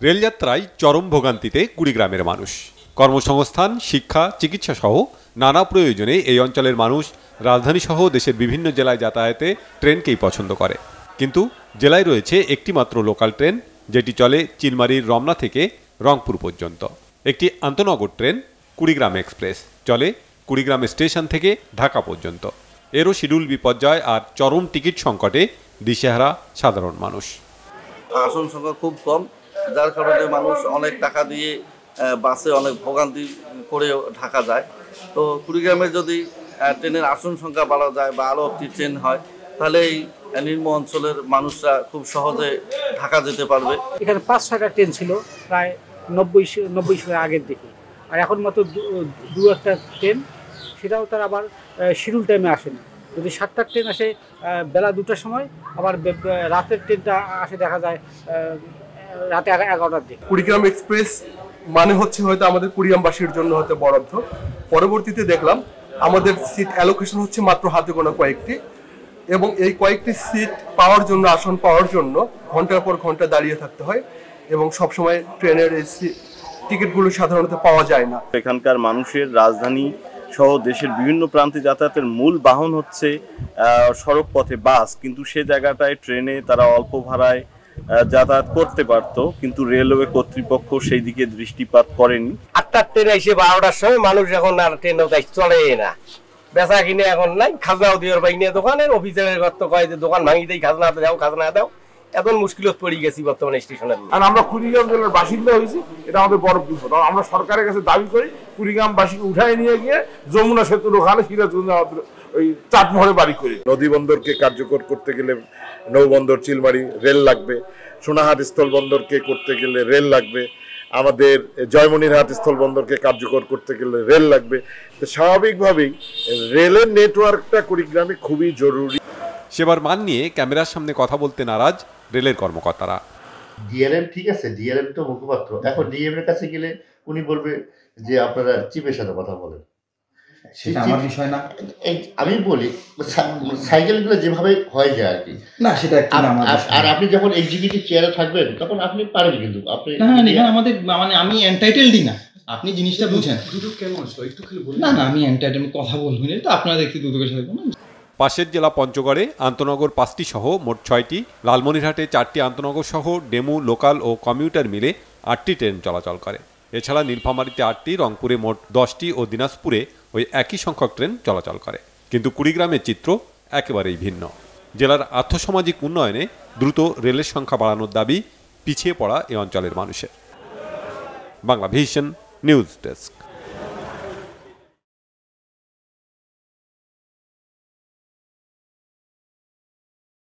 রেলযাত্রায় চরম ভোগান্তিতে কুড়িগ্রামের মানুষ। কর্মসংস্থান, শিক্ষা, চিকিৎসা সহ নানা প্রয়োজনে এই অঞ্চলের মানুষ রাজধানী সহ দেশের বিভিন্ন জেলায় যাতায়াতে ট্রেনকেই পছন্দ করে। কিন্তু জেলায় রয়েছে একটি মাত্র লোকাল ট্রেন, যেটি চলে চিলমারির রমনা থেকে রংপুর পর্যন্ত। একটি আন্তনগর ট্রেন কুড়িগ্রাম এক্সপ্রেস চলে কুড়িগ্রাম স্টেশন থেকে ঢাকা পর্যন্ত। এরও শিডিউল বিপর্যয় আর চরম টিকিট সংকটে দিশেহারা সাধারণ মানুষ। আসন সংখ্যা খুব কম, যার কারণে মানুষ অনেক টাকা দিয়ে বাসে অনেক ভোগান্তি করে ঢাকা যায়। তো কুড়িগ্রামে যদি ট্রেনের আসন সংখ্যা বাড়া যায় বা আরও একটি ট্রেন হয়, তাহলে এই নিম্ন অঞ্চলের মানুষরা খুব সহজে ঢাকা যেতে পারবে। এখানে 5-6টা ট্রেন ছিল প্রায় 90 সালের আগের দিকে, আর এখন মাত্র দু একটা ট্রেন, সেটাও তার আবার শিডিউল টাইমে আসে না। যদি 7টা ট্রেন আসে বেলা 2টার সময়, আবার রাতের ট্রেনটা আসে দেখা যায় রাতে 11টার দিকে। কুড়িগ্রাম এক্সপ্রেস মানে হচ্ছে হয়তো আমাদের কুড়িগ্রামবাসীর জন্য হয়তো বরাদ্দ। পরবর্তীতে দেখলাম আমাদের সিট অ্যালোকেশন হচ্ছে মাত্র হাতে গোনা কয়েকটি, এবং এই কয়েকটি সিট পাওয়ার জন্য, আসন পাওয়ার জন্য ঘন্টার পর ঘন্টা দাঁড়িয়ে থাকতে হয়, এবং সবসময় ট্রেনের এই টিকিটগুলো সাধারণত পাওয়া যায় না। এখানকার মানুষের রাজধানী সহ দেশের বিভিন্ন প্রান্তে যাতায়াতের মূল বাহন হচ্ছে সড়ক পথে বাস, কিন্তু সে জায়গাটায় ট্রেনে তারা অল্প ভাড়ায় যাতায়াত করতে পারতো, কিন্তু রেলওয়ে কর্তৃপক্ষ সেই দিকে দৃষ্টিপাত করেনি। 8টার ট্রেন এসে 12টার সময় মানুষ এখন আর ট্রেন চলে না, বেচা কিনে এখন নাই, খাজনাও দিয়ে পাই না। দোকানের অফিসারের গত কয় যে দোকান ভাঙি দেয়, খাজনা দাও, খাজনা দাও। এখন মুশকিলত পড়ে গেছি বর্তমানে স্টেশনের। আর আমরা কুড়িগ্রাম জেলার বাসিন্দা হয়েছি, এটা আমাদের বড় বিপদ। আমরা সরকারের কাছে দাবি করি কুড়িগ্রামবাসীকে উঠায় নিয়ে গিয়ে যমুনা সেতুর ওখানে সিরাজগঞ্জ ওই চাটমোহরে বাড়ি করি। নদী বন্দরকে কার্যকর করতে গেলে নৌবন্দর চিলমারি রেল লাগবে, সোনাহাট স্থল বন্দরকে করতে গেলে রেল লাগবে, আমাদের জয়মনিরহাট স্থল বন্দরকে কার্যকর করতে গেলে রেল লাগবে। তো স্বাভাবিকভাবেই রেলের নেটওয়ার্কটা কুড়িগ্রামে খুবই জরুরি। সেবার মান নিয়ে ক্যামেরার সামনে কথা বলতে নারাজ রেলের কর্মকর্তারা। ডিআরএম ঠিক আছে, ডিআরএম তো মুখপাত্র, এখন ডিএম এর কাছে গেলে উনি বলবে যে আপনারা চিফের সাথে কথা বলেন, সেটা আমার বিষয় না। আমি বলি সাইকেলগুলো যেভাবে হয়ে যায় আর কি, না সেটা আর আপনি যখন এক্সিকিউটিভ চেয়ারে থাকবেন তখন আপনি পারেন, কিন্তু আপনি আমাদের মানে আমি এন্টাইটেলডই না, আপনি জিনিসটা বুঝেন। দুটো কেন আসলো একটু খালি বলুন। না আমি এন্টাইটেল কথা বলবো না, তো আপনারা দেখতে দুটোকে সাথে বলুন। পাশের জেলা পঞ্চগড়ে আন্তনগর 5টি সহ মোট 6টি, লালমনিরহাটে 4টি আন্তনগর সহ ডেমু, লোকাল ও কমিউটার মিলে 8টি ট্রেন চলাচল করে। এছাড়া নীলফামারীতে 8টি, রংপুরে মোট 10টি ও দিনাজপুরে ওই একই সংখ্যক ট্রেন চলাচল করে। কিন্তু কুড়িগ্রামের চিত্র একেবারেই ভিন্ন। জেলার আর্থসামাজিক উন্নয়নে দ্রুত রেলের সংখ্যা বাড়ানোর দাবি পিছিয়ে পড়া এ অঞ্চলের মানুষের। Bangla vision news desk.